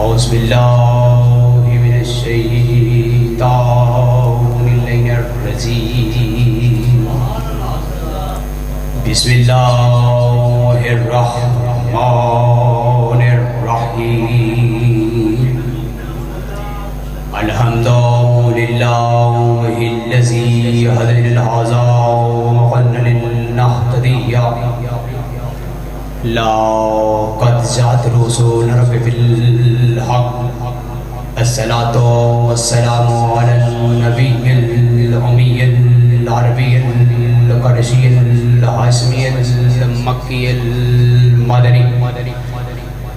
اعوذ باللہ من الشیطان الرجیم بسم اللہ الرحمن الرحیم الحمدللہ الذی هدانا لهذا وما كنا لنهتدي لقد جاءت رسول ربك بالحق الصلاة والسلام على النبي الأمي العربي القرشي الهاشمي المكي المدني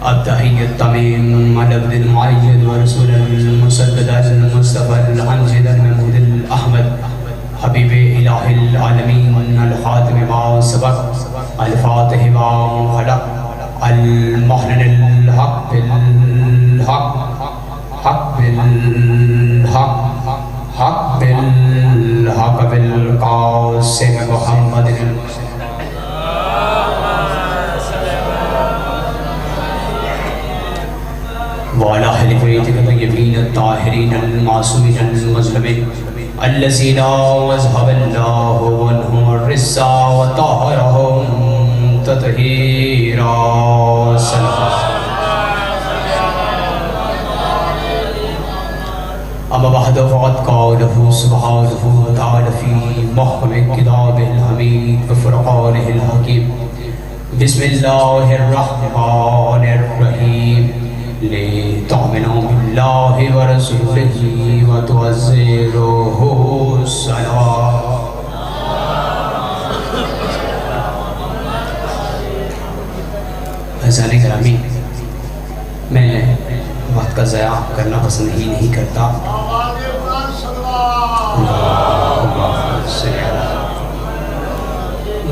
التحية التميم على عبد المؤيد ورسول المسدد المصطفى الأمجد المحمود الأحمد حبیب الہ العالمین الخاتم ما سبق الفاتح ما خلق المحنن الحق بالحق حق بالحق حق بالحق بالقاسم محمد وعلى أهل بيتك الطيبين الطاهرين المعصومين المظلومين الذين أذهب الله عنهم الرجس وطهرهم تطهيرا أما بعد فقد قاله سبحانه وتعالى في محكم كتابه الحميد وفرقانه الحكيم بسم الله الرحمن الرحيم لتؤمنوا بالله ورسوله وتعزروه الصلاة. حضرات گرامی، میں وقت کا ضیاع کرنا پسند ہی نہیں کرتا.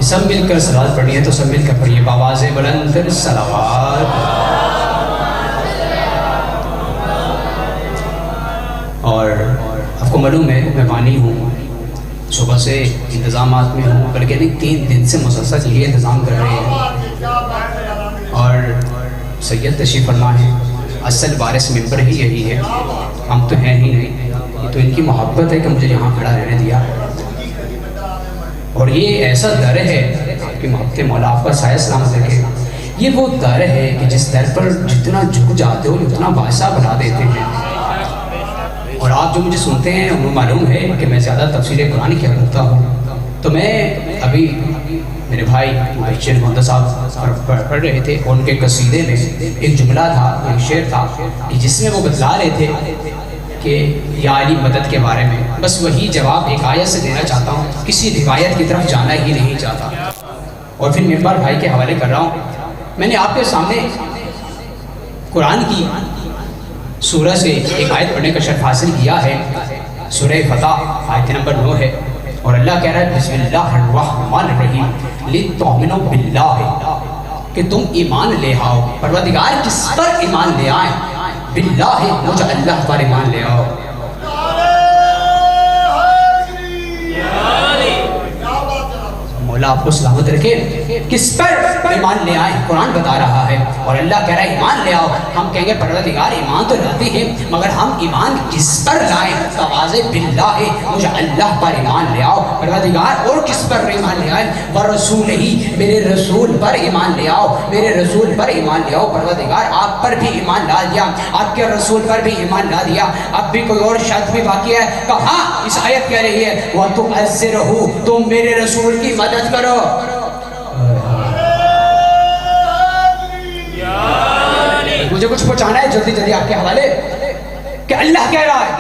سب مل کر صلوات پڑھنی ہے تو سب مل کر پڑھیے بآواز بلند پھر صلوات. اور آپ کو معلوم ہے میں بانی ہوں، صبح سے انتظامات میں ہوں، بلکہ نہیں 3 دن سے مسلسل یہ انتظام کر رہے ہیں. اور سید تشریف فرما ہے، اصل وارث ممبر ہی یہی ہے، ہم تو ہیں ہی نہیں. یہ تو ان کی محبت ہے کہ مجھے یہاں کھڑا رہنے دیا. اور یہ ایسا در ہے، آپ کی محبت مولا آپ کا سایہ سلامت رکھے. یہ وہ در ہے کہ جس در پر جتنا جھک جاتے ہو اتنا بادشاہ بنا دیتے ہیں. اور آپ جو مجھے سنتے ہیں انہیں معلوم ہے کہ میں زیادہ تفسیر قرآن کیا کرتا ہوں. تو میں ابھی میرے بھائی بشیر محمد صاحب پڑھ رہے تھے، اور ان کے قصیدے میں ایک جملہ تھا، ایک شعر تھا کہ جس میں وہ بتلا رہے تھے کہ یا علی مدد کے بارے میں. بس وہی جواب ایک آیت سے دینا چاہتا ہوں، کسی روایت کی طرف جانا ہی نہیں چاہتا. اور پھر ممبر بھائی کے حوالے کر رہا ہوں. میں نے آپ کے سامنے قرآن کی سورہ سے ایک آیت پڑھنے کا شرف حاصل کیا ہے. سورہ فتح آیت نمبر 9 ہے، اور اللہ کہہ رہا ہے بسم اللہ الرحمن الرحیم لتؤمنوا باللہ، کہ تم ایمان لے آؤ. پروردگار کس پر ایمان لے آئیں؟ باللہ، مجھے اللہ پر ایمان لے آؤ. مولا آپ کو سلامت رکھے. کس پر ایمان لے آئیں؟ قرآن بتا رہا ہے، اور اللہ کہہ رہا ہے ایمان لے آؤ. ہم کہیں گے پروردگار ایمان تو لاتے ہیں، مگر ہم ایمان کس پر لائیں؟ آواز باللہ، مجھے اللہ پر ایمان لے آؤ. پروردگار اور کس پر ایمان لے آئیں؟ ورسول ہی، میرے رسول پر ایمان لے آؤ، میرے رسول پر ایمان لے آؤ. پروردگار آپ پر بھی ایمان لا دیا، آپ کے رسول پر بھی ایمان لا دیا. اب بھی کوئی اور شرط بھی باقی ہے. کہاں اس آیت کہہ رہی ہے وَتُعَزِّرُهُ، تم میرے رسول کی مدد کرو. مجھے کچھ پہنچانا ہے جلدی جلدی آپ کے حوالے کہ اللہ کہہ رہا ہے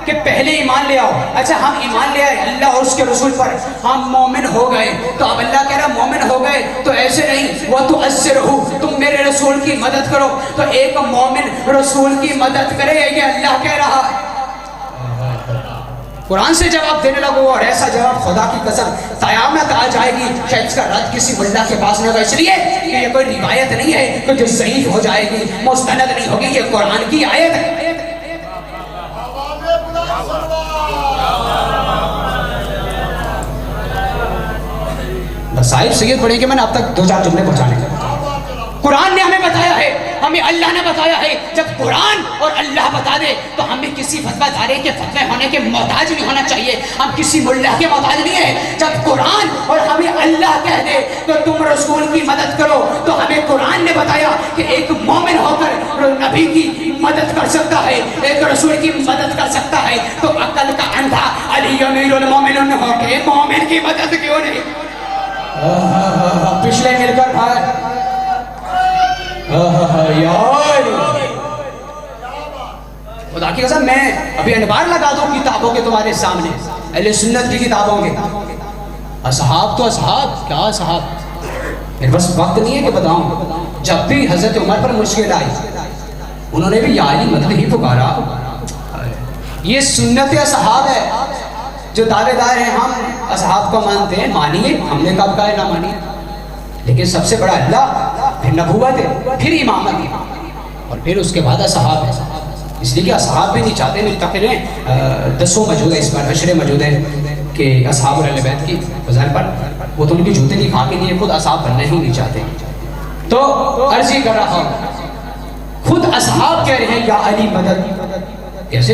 کہ پہلے ایمان لے آؤ. اچھا ہم ایمان لے آئے اللہ اور اس کے رسول پر، ہم مومن ہو گئے. تو اب اللہ کہہ رہا ہے مومن ہو گئے تو ایسے نہیں، وَتُعَزِّرُهُ، تم میرے رسول کی مدد کرو. تو ایک مومن رسول کی مدد کرے، یہ اللہ کہہ رہا ہے. قرآن سے جواب دینے لگو، اور ایسا جواب خدا کی قسم قیامت آ جائے گی شاید اس کا رد کسی ملا کے پاس نہ ہوگا. اس لیے کہ یہ کوئی روایت نہیں ہے کہ جو ضعیف ہو جائے گی، مستند نہیں ہوگی، یہ قرآن کی آیت ہے. بس صاحب سید پڑھیں کہ میں نے اب تک 2-4 جملے پہنچانے کا. قرآن نے ہمیں بتایا ہے ہمیں اللہ نے بتایا ہے جب قرآن اور اللہ بتا دے تو ہمیں کسی فتویٰ دارے کے فتوے ہونے کے محتاج نہیں ہونا چاہیے. ہم کسی ملا کے محتاج نہیں ہیں. جب قرآن اور ہمیں اللہ کہہ دے تو تم رسول کی مدد کرو, تو ہمیں قرآن نے بتایا کہ ایک مومن ہو کر نبی کی مدد کر سکتا ہے, ایک رسول کی مدد کر سکتا ہے, تو عقل کا اندھا علی امیر المومنین ہو کے مومن کی مدد کیوں نہیں؟ پچھلے مل کر بھائی خدا کی قسم میں ابھی انوار لگا دوں کتابوں کے تمہارے سامنے, اہل سنت کی کتابوں کے. اصحاب تو اصحاب, کیا اصحاب, میرے بس وقت نہیں ہے کہ بتاؤں. جب بھی حضرت عمر پر مشکل آئی انہوں نے بھی یا علی مدد ہی پکارا. یہ سنت اصحاب ہے. جو دعوے دار ہیں ہم اصحاب کو مانتے ہیں, مانیے, ہم نے کب کہا ہے نہ مانیے, لیکن سب سے بڑا اللہ, پھر نبوت ہے, پھر امامت ہے, اور پھر اس کے بعد اصحاب ہے. اس لیے کہ اصحاب بھی نہیں چاہتے. میری تقریریں 10 موجود ہیں, اس بار عشرے موجود ہیں کہ اصحاب اور اہل بیت کی فضائل پر, وہ تو ان کی جوتے نہیں کھا کے لیے خود اصحاب بننا ہی نہیں چاہتے. تو عرض یہ کر رہا ہوں, خود اصحاب کہہ رہے ہیں یا علی مدد. کیسے؟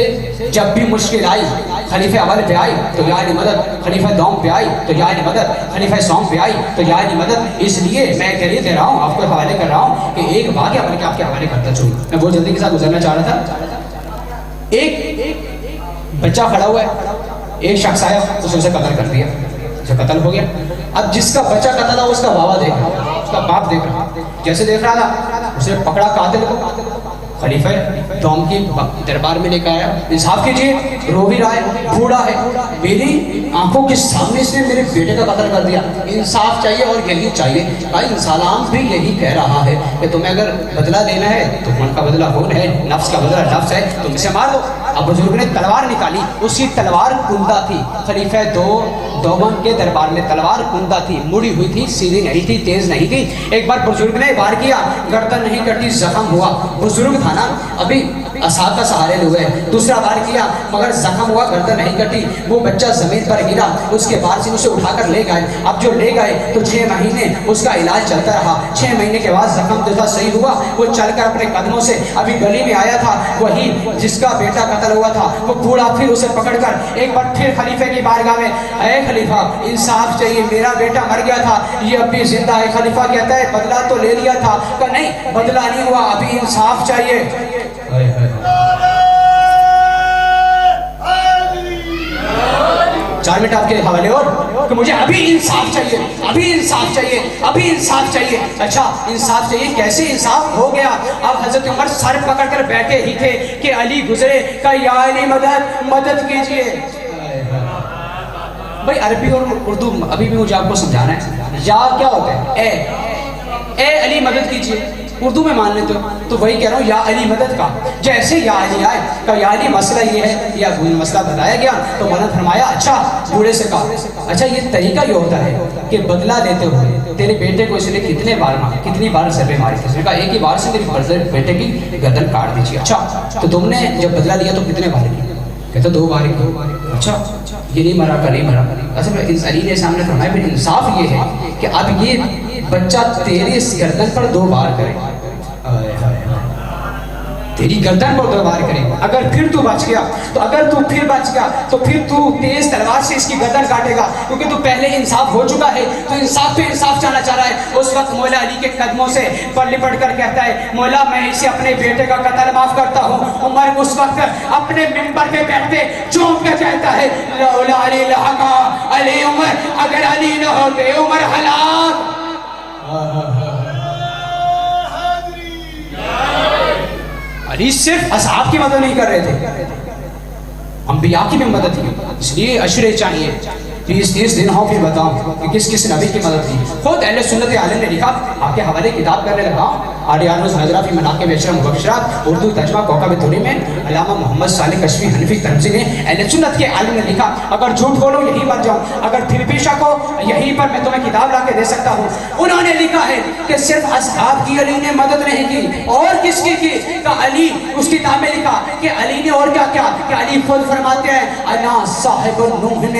جب بھی مشکل آئی خلیفہ اول پہ آئی تو یا علی مدد, خلیفہ دوم پہ آئی تو یا علی مدد, خلیفہ سوم پہ آئی تو یا علی مدد. اس لیے میں کہہ دے رہا ہوں, آپ کو حوالے کر رہا ہوں کہ ایک واقعہ بن کے آپ کے حوالے کرتا چلوں. میں بہت جلدی کے ساتھ گزرنا چاہ رہا تھا. ایک بچہ کھڑا ہوا ہے, ایک شخص آیا, اس نے اسے قتل کر دیا, اسے قتل ہو گیا. اب جس کا بچہ قتل ہوا اس کا بابا دیکھ رہا, اس کا باپ دیکھ رہا, جیسے دیکھ رہا تھا اسے پکڑا قاتل کو, خلیفہ دوم کی دربار میں لے کے آیا. انصاف کیجیے, رو بھی رہا ہے, بوڑھا ہے, میری آنکھوں کے سامنے سے میرے بیٹے کا قتل کر دیا, انصاف چاہیے اور یہی چاہیے. بھائی انسان بھی یہی کہہ رہا ہے کہ تمہیں اگر بدلہ لینا ہے تو خون کا بدلہ خون ہے, نفس کا بدلہ نفس ہے, تم اسے مار دو. اب بزرگ نے تلوار نکالی, اس کی تلوار کندہ تھی. خلیفہ دوم کے دربار میں تلوار کندہ تھی, مڑی ہوئی تھی, سیدھی نہیں تھی, تیز نہیں تھی. ایک بار بزرگ نے وار کیا, گردن نہیں کٹی, زخم ہوا. بزرگ تھا نا, ابھی اصحاب کا سہارے ہوئے. دوسرا بار کیا مگر زخم ہوا, گردن نہیں کٹی. وہ بچہ زمین پر گرا, اس کے بعد سے اسے اٹھا کر لے گئے. اب جو لے گئے تو 6 مہینے اس کا علاج چلتا رہا. 6 مہینے کے بعد زخم جو تھا صحیح ہوا. وہ چل کر اپنے قدموں سے ابھی گلی میں آیا تھا, وہی جس کا بیٹا قتل ہوا تھا. وہ بوڑھا پھر اسے پکڑ کر ایک بار پھر خلیفہ کی بارگاہ میں, اے خلیفہ انصاف چاہیے, میرا بیٹا مر گیا تھا, یہ اب بھی زندہ ہے. خلیفہ کہتا ہے بدلہ تو لے لیا تھا. کہ نہیں, بدلہ نہیں ہوا, ابھی انصاف چاہیے. 4 منٹ آپ کے حوالے اور کہ مجھے ابھی انصاف چاہیے, ابھی انصاف چاہیے, ابھی انصاف چاہیے. اچھا انصاف چاہیے, کیسے انصاف ہو گیا؟ اب حضرت عمر سر پکڑ کر بیٹھے ہی تھے کہ علی گزرے, کہ یا علی مدد, مدد کیجئے. بھائی عربی اور اردو ابھی بھی مجھے آپ کو سمجھانا ہے. یا کیا ہوتا ہے؟ اے علی مدد کیجئے. اردو میں مان لیتے ہو تو وہی کہہ رہا ہوں یا علی مدد کا. جیسے یا علی آئے کہ یا علی مسئلہ یہ ہے, یا مسئلہ بتایا گیا تو میں نے فرمایا اچھا, بوڑھے سے کہا اچھا یہ طریقہ یہ ہوتا ہے کہ بدلہ لیتے ہوئے تیرے بیٹے کو اس نے کتنی بار ضربے ماری تھی. اس نے کہا ایک ہی بار سے میری بیٹے کی گردن کاٹ دیجیے. اچھا تو تم نے جب بدلہ لیا تو کتنے بار کی؟ کہتا 2 بار کی. اچھا یہ نہیں مرا کا, نہیں مرا کا. اصل میں علی نے سامنے فرمایا پھر انصاف یہ ہے کہ اب یہ بچہ تیرے گردن پر 2 بار کرے, تیری گردن پر 2 بار کرے. اگر پھر تو بچ گیا تو اگر تو پھر بچ گیا تو پھر تو تیز تلوار سے اس کی گردن کاٹے گا, کیونکہ تو پہلے انصاف ہو چکا ہے, تو انصاف پہ انصاف چاہنا چاہ رہا ہے. اس وقت مولا علی کے قدموں سے پر لپٹ کر کہتا ہے مولا میں اسے اپنے بیٹے کا قتل معاف کرتا ہوں. عمر اس وقت اپنے منبر پہ بیٹھتے چونک کے کہتا ہے لولا علی لحقا علی عمر, اگر علی نہ ہوتے عمر ہلاک. علی صرف اصحاب کی مدد نہیں کر رہے تھے, انبیاء کی بھی مدد کی. اس لیے عشرے چاہیے, 30 دن ہوں پھر بتاؤں کہ کس نبی کی مدد کی. خود اہل سنت عالم نے لکھا, آپ کے حوالے کتاب کرنے لگا, آریانوس نظرہ فی مناقب عشرہ مبشرات, اردو ترجمہ کوکب طوری میں علامہ محمد صالح کشفی حنفی ترمذی نے اہل سنت کے عالم نے لکھا. اگر جھوٹ بولو یہیں پر جاؤں, اگر پھر بھی شک ہو یہیں پر میں تمہیں کتاب لا کے دے سکتا ہوں. انہوں نے لکھا ہے کہ صرف اصحاب کی علی نے مدد نہیں کی, اور کس کی کہ علی, اس کتاب میں لکھا کہ علی نے اور کیا کیا, کہ علی خود فرماتے ہیں انا صاحب النوح